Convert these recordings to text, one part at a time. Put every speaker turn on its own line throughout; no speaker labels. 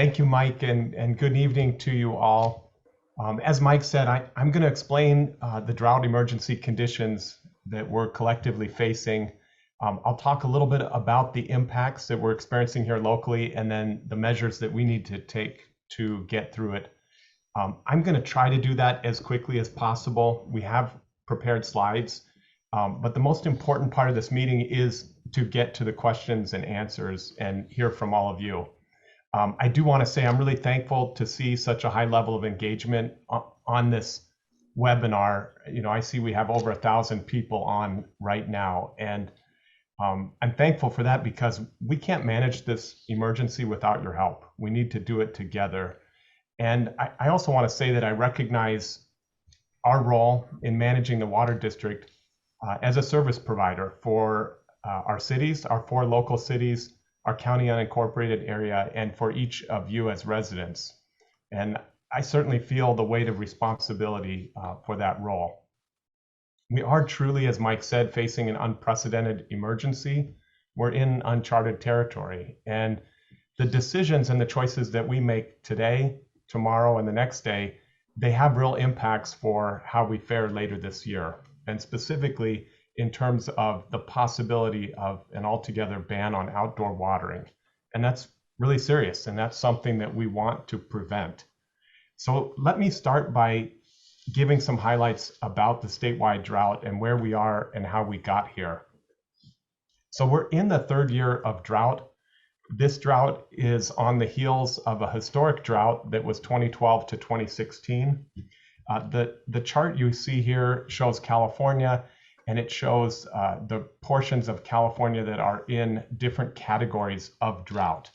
Thank you, Mike, and good evening to you all. As Mike said, I'm going to explain the drought emergency conditions that we're collectively facing. I'll talk a little bit about the impacts that we're experiencing here locally and then the measures that we need to take to get through it. I'm going to try to do that as quickly as possible. We have prepared slides, but the most important part of this meeting is to get to the questions and answers and hear from all of you. I do want to say I'm really thankful to see such a high level of engagement on this webinar. I see we have over 1,000 people on right now, and I'm thankful for that because we can't manage this emergency without your help. We need to do it together. And I also want to say that I recognize our role in managing the water district as a service provider for our cities, our 4 local cities, our county unincorporated area, and for each of you as residents. And I certainly feel the weight of responsibility for that role. We are truly, as Mike said, facing an unprecedented emergency. We're in uncharted territory, and the decisions and the choices that we make today, tomorrow, and the next day, they have real impacts for how we fare later this year, and specifically in terms of the possibility of an altogether ban on outdoor watering. And that's really serious, and that's something that we want to prevent. So let me start by giving some highlights about the statewide drought and where we are and how we got here. So we're in the 3rd year of drought. This drought is on the heels of a historic drought that was 2012 to 2016. The chart you see here shows California, and it shows the portions of California that are in different categories of drought.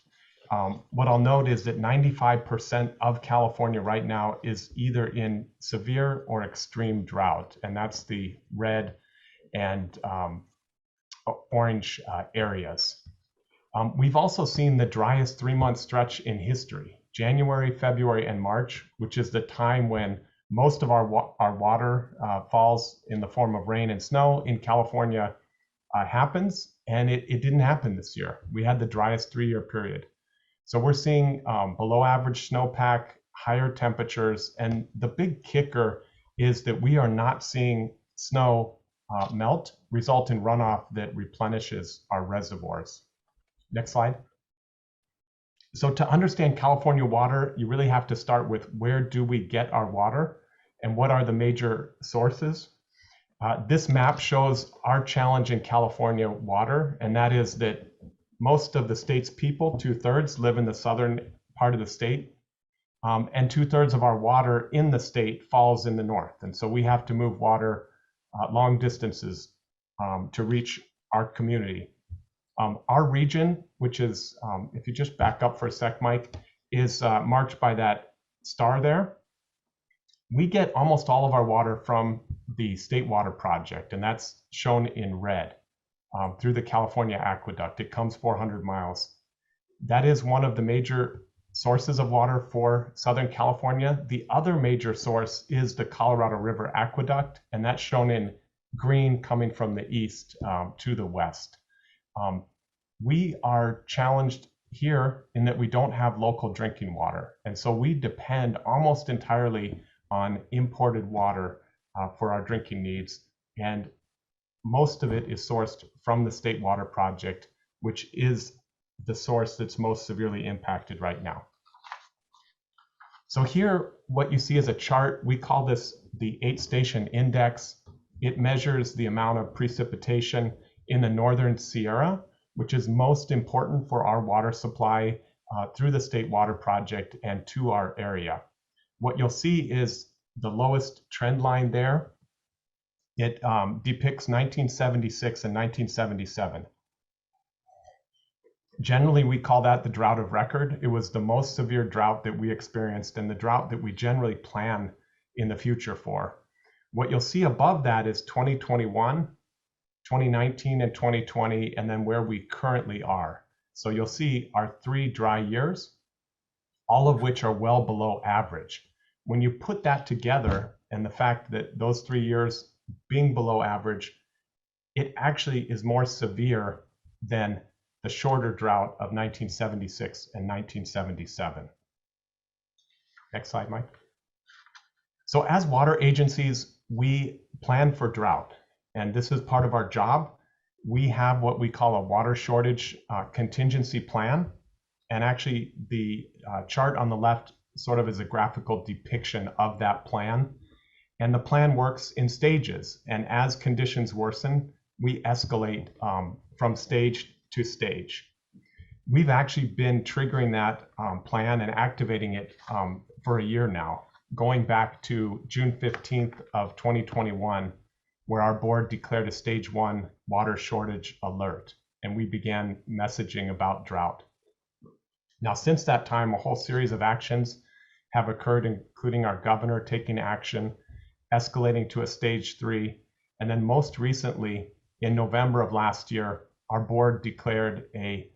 What I'll note is that 95% of California right now is either in severe or extreme drought, and that's the red and orange areas. We've also seen the driest 3-month stretch in history, January, February, and March, which is the time when most of our water falls in the form of rain and snow in California happens, and it didn't happen this year. We had the driest 3-year period. So we're seeing below average snowpack, higher temperatures, and the big kicker is that we are not seeing snow melt, result in runoff that replenishes our reservoirs. Next slide. So to understand California water, you really have to start with where do we get our water and what are the major sources. This map shows our challenge in California water, and that is that most of the state's people, 2/3, live in the southern part of the state, and 2/3 of our water in the state falls in the north. And so we have to move water long distances to reach our community. Our region, which is, if you just back up for a sec, Mike, is marked by that star there. We get almost all of our water from the State Water Project, and that's shown in red through the California Aqueduct. It comes 400 miles. That is one of the major sources of water for Southern California. The other major source is the Colorado River Aqueduct, and that's shown in green coming from the east to the west. We are challenged here in that we don't have local drinking water. And so we depend almost entirely on imported water for our drinking needs. And most of it is sourced from the State Water Project, which is the source that's most severely impacted right now. So here, what you see is a chart. We call this the 8-station index. It measures the amount of precipitation in the Northern Sierra, which is most important for our water supply through the State Water Project and to our area. What you'll see is the lowest trend line there. It depicts 1976 and 1977. Generally, we call that the drought of record. It was the most severe drought that we experienced and the drought that we generally plan in the future for. What you'll see above that is 2021, 2019 and 2020, and then where we currently are. So you'll see our 3 dry years, all of which are well below average. When you put that together and the fact that those 3 years being below average, it actually is more severe than the shorter drought of 1976 and 1977. Next slide, Mike. So as water agencies, we plan for drought, and this is part of our job. We have what we call a water shortage contingency plan. And actually the chart on the left sort of is a graphical depiction of that plan. And the plan works in stages. And as conditions worsen, we escalate from stage to stage. We've actually been triggering that plan and activating it for a year now, going back to June 15th of 2021, where our board declared a stage 1 water shortage alert, and we began messaging about drought. Now, since that time, a whole series of actions have occurred, including our governor taking action, escalating to a stage 3, and then most recently, in November of last year, our board declared a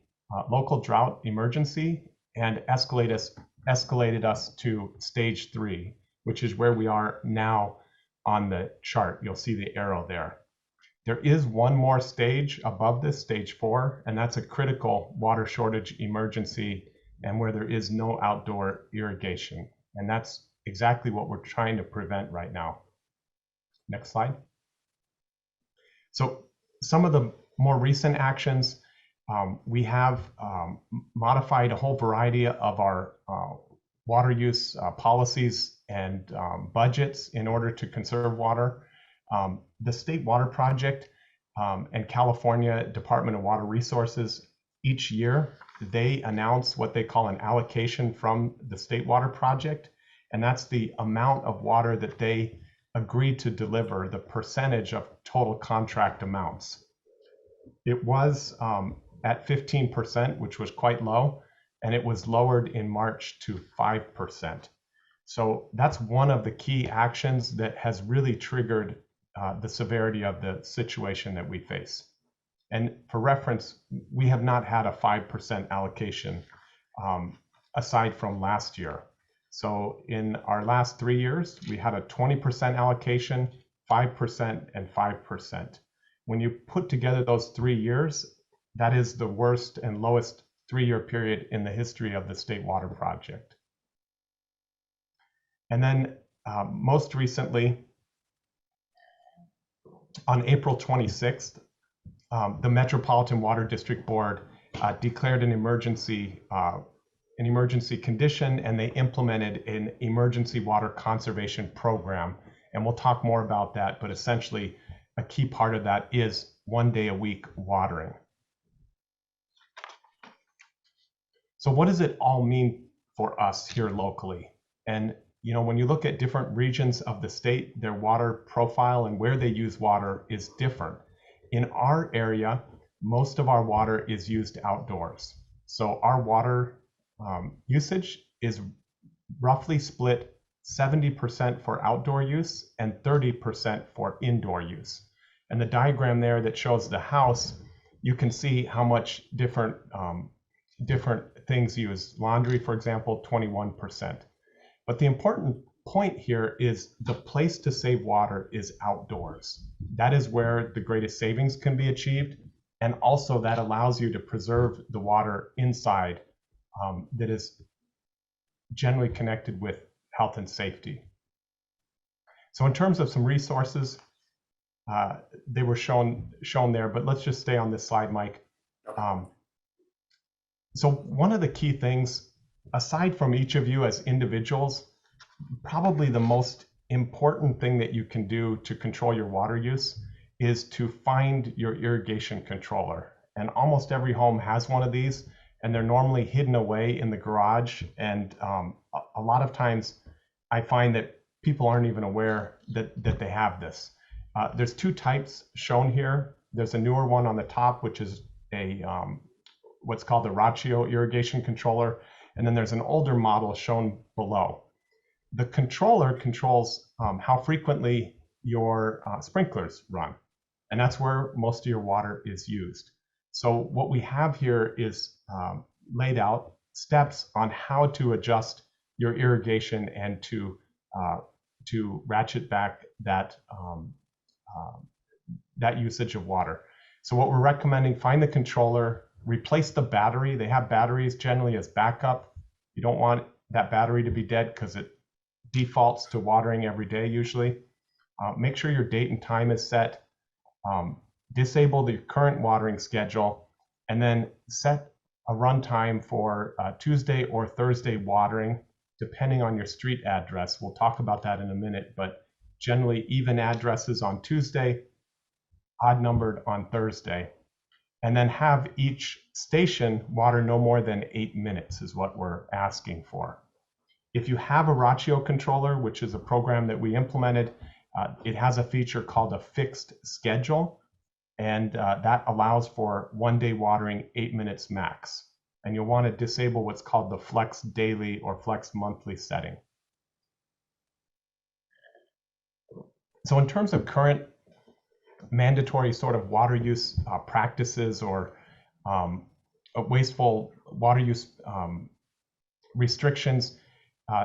local drought emergency and escalated us to stage 3, which is where we are now on the chart. You'll see the arrow there. There is one more stage above this, stage 4, and that's a critical water shortage emergency and where there is no outdoor irrigation. And that's exactly what we're trying to prevent right now. Next slide. So some of the more recent actions, we have modified a whole variety of our water use policies and budgets in order to conserve water. The State Water Project and California Department of Water Resources, each year, they announce what they call an allocation from the State Water Project, and that's the amount of water that they agree to deliver, the percentage of total contract amounts. It was at 15%, which was quite low, and it was lowered in March to 5%. So that's one of the key actions that has really triggered the severity of the situation that we face. And for reference, we have not had a 5% allocation aside from last year. So in our last 3 years, we had a 20% allocation, 5%, and 5%. When you put together those 3 years, that is the worst and lowest 3-year period in the history of the State Water Project. And then most recently, on April 26th, the Metropolitan Water District Board declared an emergency condition, and they implemented an emergency water conservation program. And we'll talk more about that, but essentially a key part of that is 1 day a week watering. So what does it all mean for us here locally? And you know, when you look at different regions of the state, their water profile and where they use water is different. In our area, most of our water is used outdoors. So our water usage is roughly split 70% for outdoor use and 30% for indoor use. And the diagram there that shows the house, you can see how much different things use. Laundry, for example, 21%. But the important point here is the place to save water is outdoors. That is where the greatest savings can be achieved. And also that allows you to preserve the water inside that is generally connected with health and safety. So in terms of some resources, they were shown there, but let's just stay on this slide, Mike. So one of the key things, aside from each of you as individuals, probably the most important thing that you can do to control your water use is to find your irrigation controller. And almost every home has one of these, and they're normally hidden away in the garage. And a lot of times I find that people aren't even aware that they have this. There's 2 types shown here. There's a newer one on the top, which is a what's called the Ratio irrigation controller. And then there's an older model shown below. The controller controls how frequently your sprinklers run. And that's where most of your water is used. So what we have here is laid out steps on how to adjust your irrigation and to ratchet back that usage of water. So what we're recommending, find the controller, replace the battery. They have batteries generally as backup. You don't want that battery to be dead because it defaults to watering every day usually. Make sure your date and time is set. Disable the current watering schedule, and then set a runtime for Tuesday or Thursday watering, depending on your street address. We'll talk about that in a minute, but generally even addresses on Tuesday, odd numbered on Thursday. And then have each station water no more than 8 minutes is what we're asking for. If you have a ratio controller, which is a program that we implemented, it has a feature called a fixed schedule, and that allows for 1 day watering 8 minutes max. And you'll want to disable what's called the flex daily or flex monthly setting. So in terms of current mandatory sort of water use practices or wasteful water use restrictions,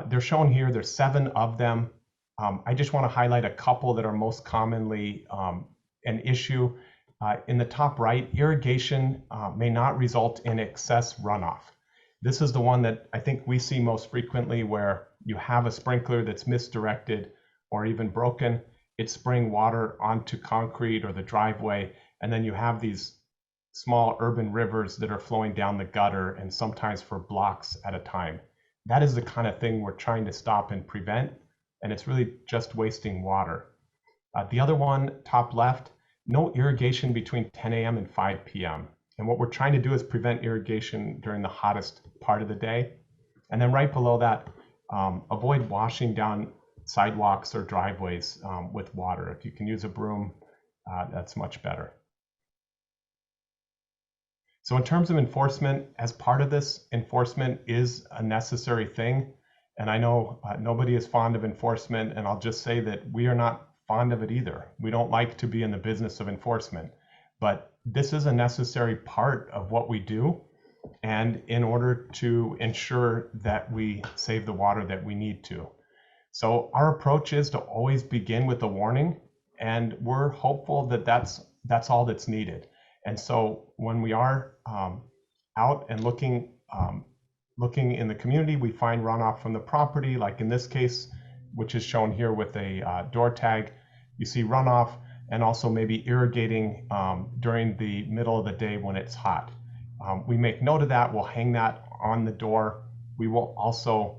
they're shown here. There's 7 of them. I just want to highlight a couple that are most commonly an issue. In the top right, irrigation may not result in excess runoff. This is the one that I think we see most frequently, where you have a sprinkler that's misdirected or even broken. It's spraying water onto concrete or the driveway, and then you have these small urban rivers that are flowing down the gutter, and sometimes for blocks at a time. That is the kind of thing we're trying to stop and prevent, and it's really just wasting water. The other one, top left, no irrigation between 10 a.m. and 5 p.m. And what we're trying to do is prevent irrigation during the hottest part of the day. And then right below that, avoid washing down sidewalks or driveways with water. If you can use a broom, that's much better. So in terms of enforcement, as part of this, enforcement is a necessary thing. And I know nobody is fond of enforcement, and I'll just say that we are not fond of it either. We don't like to be in the business of enforcement, but this is a necessary part of what we do, and in order to ensure that we save the water that we need to. So our approach is to always begin with a warning, and we're hopeful that that's all that's needed. And so when we are out and looking in the community, we find runoff from the property, like in this case, which is shown here with a door tag. You see runoff, and also maybe irrigating during the middle of the day when it's hot. We make note of that. We'll hang that on the door. We will also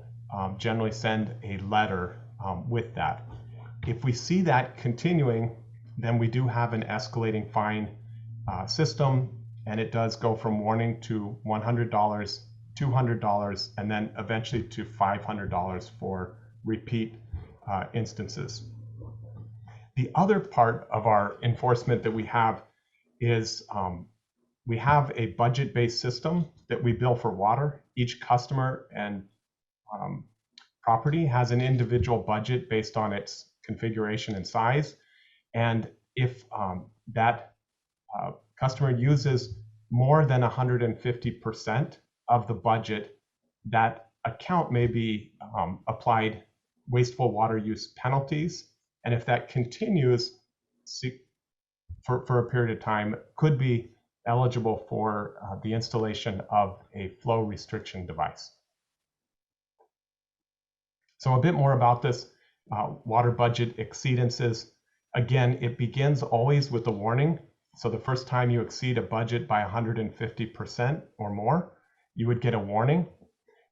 generally send a letter with that. If we see that continuing, then we do have an escalating fine system, and it does go from warning to $100, $200, and then eventually to $500 for repeat instances. The other part of our enforcement that we have is we have a budget-based system that we bill for water. Each customer and property has an individual budget based on its configuration and size. And if that customer uses more than 150% of the budget, that account may be applied wasteful water use penalties. And if that continues for a period of time, could be eligible for the installation of a flow restriction device. So a bit more about this water budget exceedances. Again, it begins always with a warning. So the first time you exceed a budget by 150% or more, you would get a warning,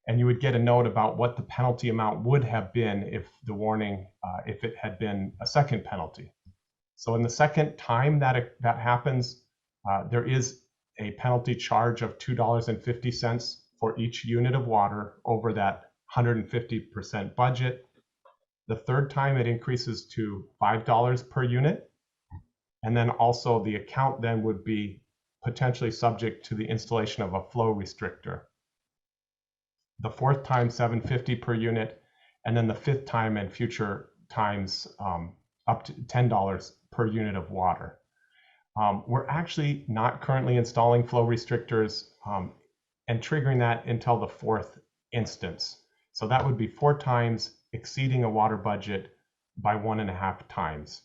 and you would get a note about what the penalty amount would have been if the warning, if it had been a second penalty. So in the second time that happens, there is a penalty charge of $2.50 for each unit of water over that 150% budget. The third time it increases to $5 per unit. And then also the account then would be potentially subject to the installation of a flow restrictor. The fourth time, $7.50 per unit, and then the fifth time and future times up to $10 per unit of water. We're actually not currently installing flow restrictors and triggering that until the fourth instance. So that would be 4 times exceeding a water budget by 1.5 times.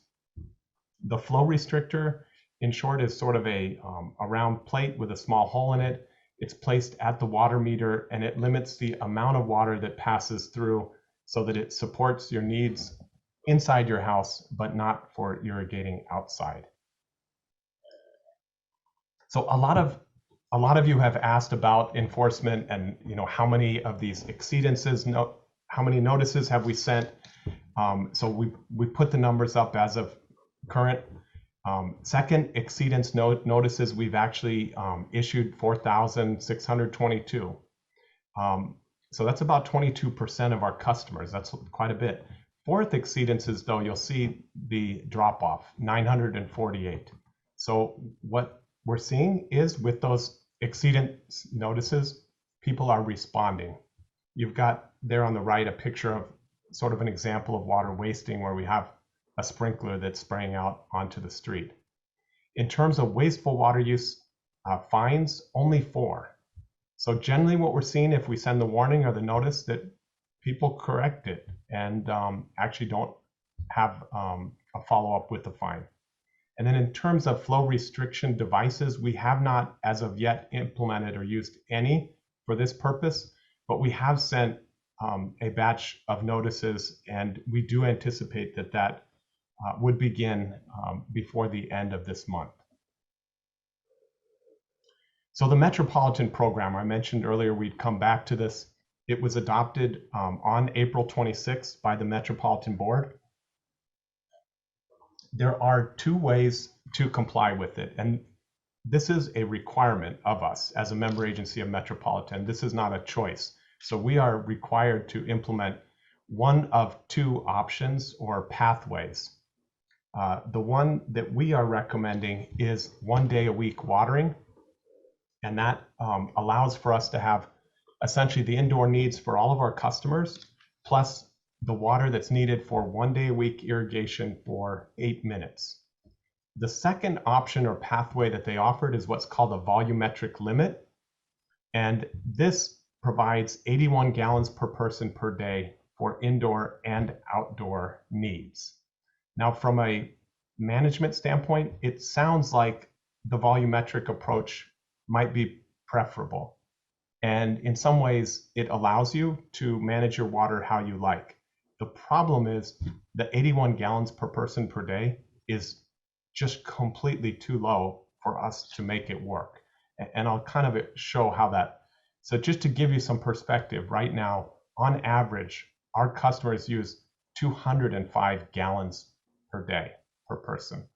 The flow restrictor, in short, is sort of a round plate with a small hole in it. It's placed at the water meter, and it limits the amount of water that passes through so that it supports your needs inside your house, but not for irrigating outside. So a lot of you have asked about enforcement and how many of these exceedances, how many notices have we sent? So we put the numbers up as of current. Second, exceedance notices, we've actually issued 4,622. So that's about 22% of our customers. That's quite a bit. Fourth exceedances, though, you'll see the drop off, 948. So what we're seeing is with those exceedance notices, people are responding. You've got there on the right a picture of sort of an example of water wasting where we have a sprinkler that's spraying out onto the street. In terms of wasteful water use fines, only 4. So generally what we're seeing if we send the warning or the notice that people correct it and actually don't have a follow-up with the fine. And then in terms of flow restriction devices, we have not as of yet implemented or used any for this purpose, but we have sent a batch of notices, and we do anticipate that would begin before the end of this month. So the Metropolitan Program, I mentioned earlier we'd come back to this. It was adopted on April 26th by the Metropolitan Board. There are 2 ways to comply with it, and this is a requirement of us as a member agency of Metropolitan. This is not a choice. So we are required to implement one of 2 options or pathways. The one that we are recommending is 1 day a week watering, and that allows for us to have essentially the indoor needs for all of our customers, plus the water that's needed for 1 day a week irrigation for 8 minutes. The second option or pathway that they offered is what's called a volumetric limit, and this provides 81 gallons per person per day for indoor and outdoor needs. Now, from a management standpoint, it sounds like the volumetric approach might be preferable. And in some ways, it allows you to manage your water how you like. The problem is the 81 gallons per person per day is just completely too low for us to make it work. And I'll kind of show how that. So just to give you some perspective, right now, on average, our customers use 205 gallons per day per person.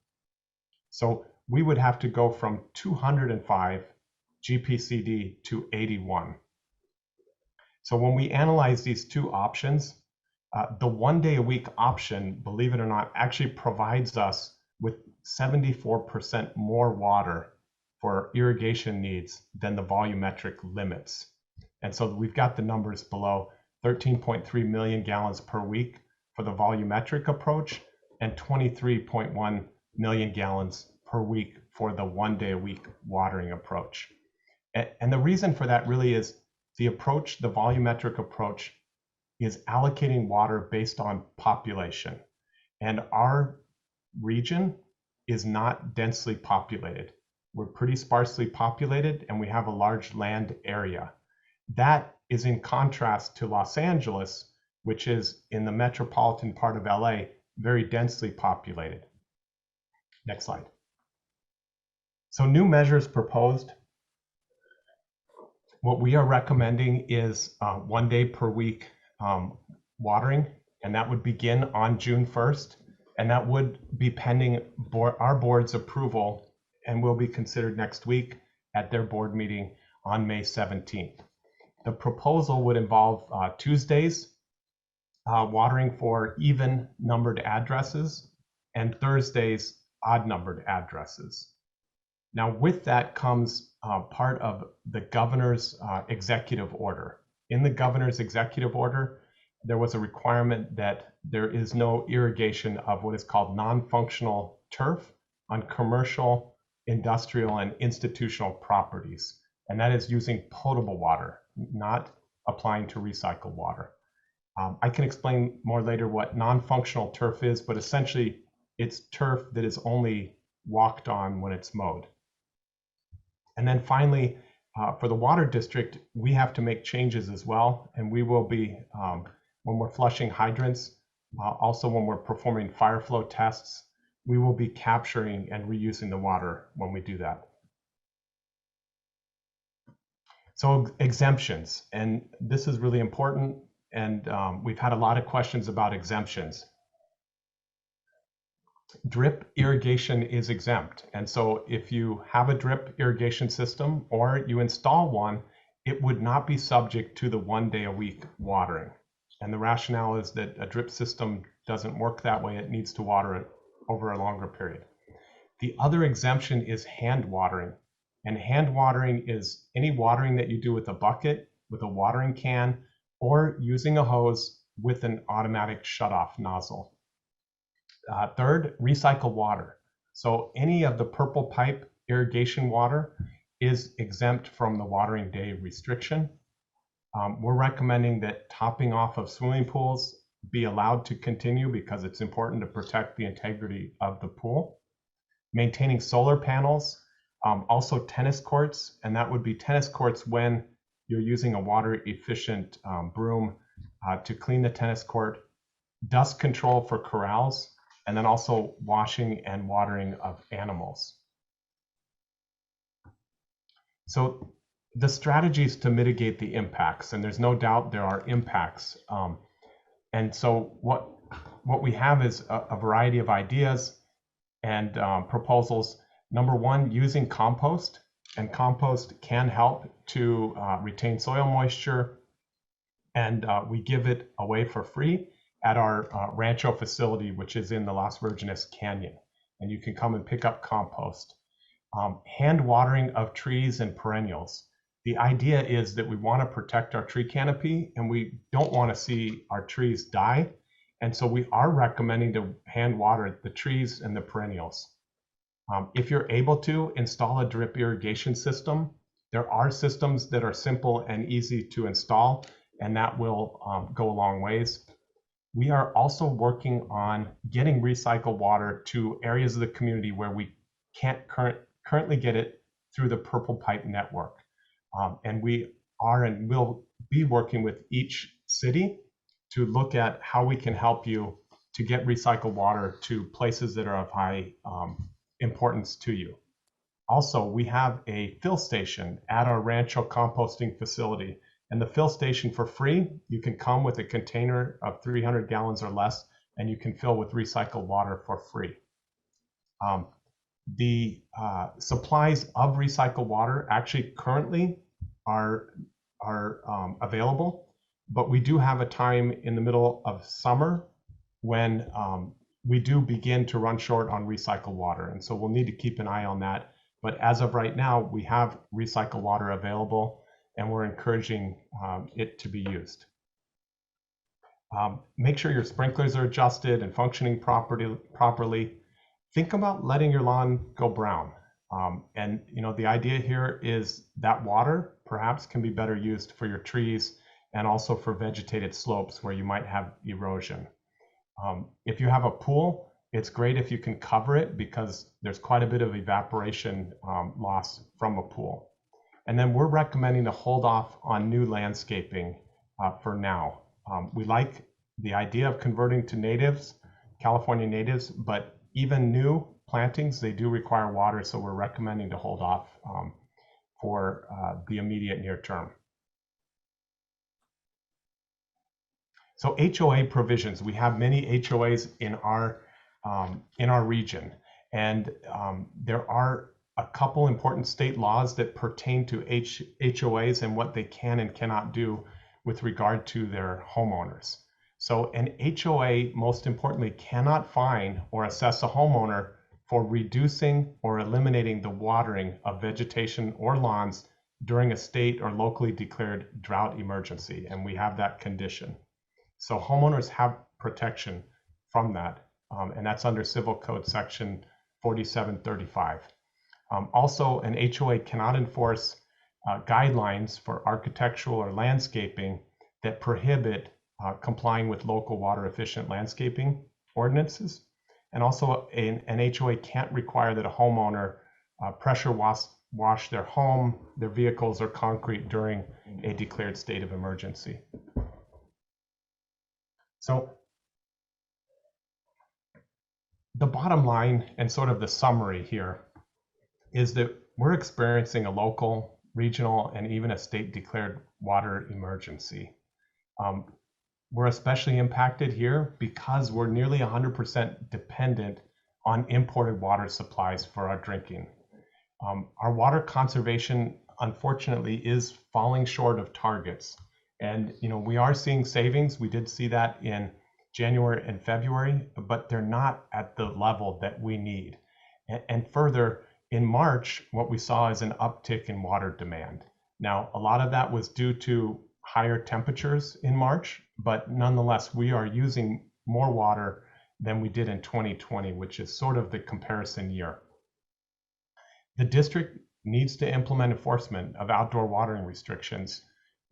So we would have to go from 205 GPCD to 81. So when we analyze these 2 options, the 1 day a week option, believe it or not, actually provides us with 74% more water for irrigation needs than the volumetric limits. And so we've got the numbers below: 13.3 million gallons per week for the volumetric approach and 23.1 million gallons per week for the 1 day a week watering approach. And the reason for that really is the approach, the volumetric approach, is allocating water based on population. And our region is not densely populated. We're pretty sparsely populated, and we have a large land area. That is in contrast to Los Angeles, which is in the metropolitan part of LA, very densely populated. Next slide. So new measures proposed. What we are recommending is 1 day per week watering, and that would begin on June 1st, and that would be pending our board's approval and will be considered next week at their board meeting on May 17th. The proposal would involve Tuesdays watering for even numbered addresses and Thursdays odd numbered addresses. Now with that comes part of the governor's executive order. In the governor's executive order, there was a requirement that there is no irrigation of what is called non-functional turf on commercial, industrial, and institutional properties. And that is using potable water, not applying to recycled water. I can explain more later what non-functional turf is, but essentially it's turf that is only walked on when it's mowed. And then finally, For the water district, we have to make changes as well, and we will be, when we're flushing hydrants, also when we're performing fire flow tests, we will be capturing and reusing the water when we do that. So exemptions, and this is really important, and we've had a lot of questions about exemptions. Drip irrigation is exempt, and so if you have a drip irrigation system or you install one, it would not be subject to the 1 day a week watering. And the rationale is that a drip system doesn't work that way. It needs to water it over a longer period. The other exemption is hand watering. And hand watering is any watering that you do with a bucket, with a watering can, or using a hose with an automatic shutoff nozzle. Third, recycle water. So any of the purple pipe irrigation water is exempt from the watering day restriction. We're recommending that topping off of swimming pools be allowed to continue because it's important to protect the integrity of the pool. Maintaining solar panels, also tennis courts, and that would be tennis courts when you're using a water efficient broom to clean the tennis court. Dust control for corrals, and then also washing and watering of animals. So the strategies to mitigate the impacts, and there's no doubt there are impacts. And so what we have is a variety of ideas and proposals. Number one, using compost, and compost can help to retain soil moisture, and we give it away for free at our Rancho facility, which is in the Las Virgenes Canyon, and you can come and pick up compost. Hand watering of trees and perennials. The idea is that we want to protect our tree canopy and we don't want to see our trees die. And so we are recommending to hand water the trees and the perennials. If you're able to install a drip irrigation system, there are systems that are simple and easy to install, and that will go a long ways. We are also working on getting recycled water to areas of the community where we can't currently get it through the Purple Pipe network. And we are and will be working with each city to look at how we can help you to get recycled water to places that are of high importance to you. Also, we have a fill station at our Rancho composting facility, and the fill station for free, you can come with a container of 300 gallons or less, and you can fill with recycled water for free. The supplies of recycled water actually currently are available, but we do have a time in the middle of summer when we do begin to run short on recycled water. And so we'll need to keep an eye on that. But as of right now, we have recycled water available and we're encouraging it to be used. Make sure your sprinklers are adjusted and functioning properly. Think about letting your lawn go brown. And you know, the idea here is that water perhaps can be better used for your trees and also for vegetated slopes where you might have erosion. If you have a pool, it's great if you can cover it because there's quite a bit of evaporation loss from a pool. And then we're recommending to hold off on new landscaping for now. We like the idea of converting to natives, California natives, but even new plantings, they do require water, so we're recommending to hold off for the immediate near term. So HOA provisions, we have many HOAs in our region, and there are a couple important state laws that pertain to HOAs and what they can and cannot do with regard to their homeowners. So an HOA, most importantly, cannot fine or assess a homeowner for reducing or eliminating the watering of vegetation or lawns during a state or locally declared drought emergency, and we have that condition. So homeowners have protection from that, and that's under Civil Code Section 4735. Also, an HOA cannot enforce guidelines for architectural or landscaping that prohibit complying with local water efficient landscaping ordinances. And also, an HOA can't require that a homeowner pressure wash their home, their vehicles, or concrete during a declared state of emergency. So the bottom line and sort of the summary here is that we're experiencing a local, regional, and even a state declared water emergency. We're especially impacted here because we're nearly 100% dependent on imported water supplies for our drinking. Our water conservation, unfortunately, is falling short of targets. And we are seeing savings. We did see that in January and February, but they're not at the level that we need. And further, in March, what we saw is an uptick in water demand. Now, a lot of that was due to higher temperatures in March, but nonetheless, we are using more water than we did in 2020, which is sort of the comparison year. The district needs to implement enforcement of outdoor watering restrictions.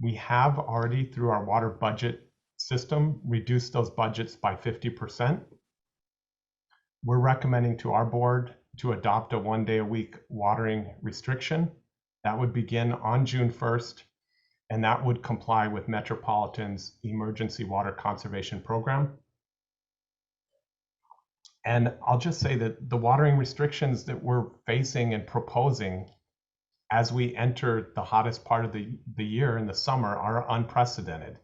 We have already, through our water budget system, reduced those budgets by 50%. We're recommending to our board to adopt a 1 day a week watering restriction. That would begin on June 1st, and that would comply with Metropolitan's Emergency Water Conservation Program. And I'll just say that the watering restrictions that we're facing and proposing as we enter the hottest part of the year in the summer are unprecedented.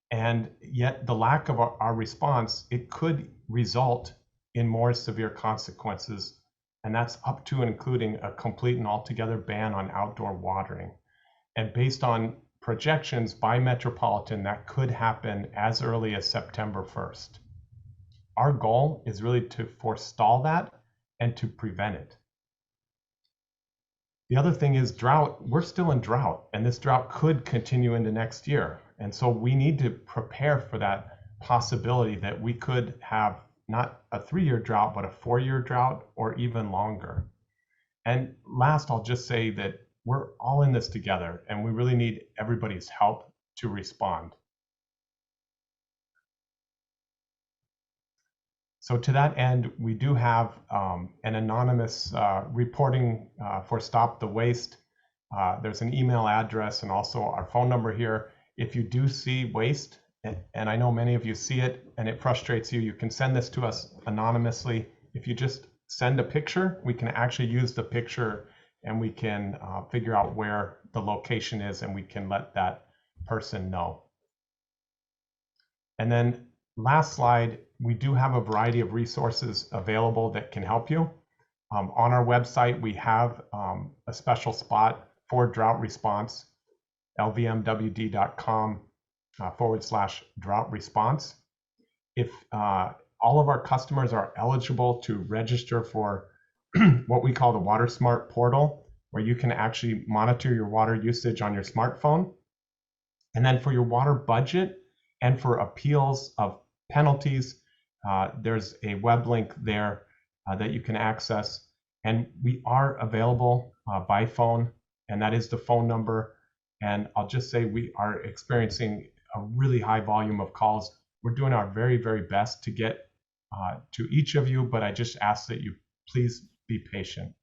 And yet the lack of our response, it could result in more severe consequences. And that's up to and including a complete and altogether ban on outdoor watering. And based on projections by Metropolitan, that could happen as early as September 1st. Our goal is really to forestall that and to prevent it. The other thing is drought. We're still in drought, and this drought could continue into next year. And so we need to prepare for that possibility that we could have not a 3-year drought, but a 4-year drought or even longer. And last, I'll just say that we're all in this together, and we really need everybody's help to respond. So to that end, we do have an anonymous reporting for Stop the Waste. There's an email address and also our phone number here. If you do see waste, and I know many of you see it and it frustrates you, you can send this to us anonymously. If you just send a picture, we can actually use the picture and we can figure out where the location is and we can let that person know. And then last slide, we do have a variety of resources available that can help you. On our website, we have a special spot for drought response, lvmwd.com/drought response. If all of our customers are eligible to register for what we call the Water Smart portal, where you can actually monitor your water usage on your smartphone. And then for your water budget and for appeals of penalties, there's a web link there that you can access. And we are available by phone, and that is the phone number. And I'll just say we are experiencing a really high volume of calls. We're doing our very, very best to get to each of you, but I just ask that you please be patient.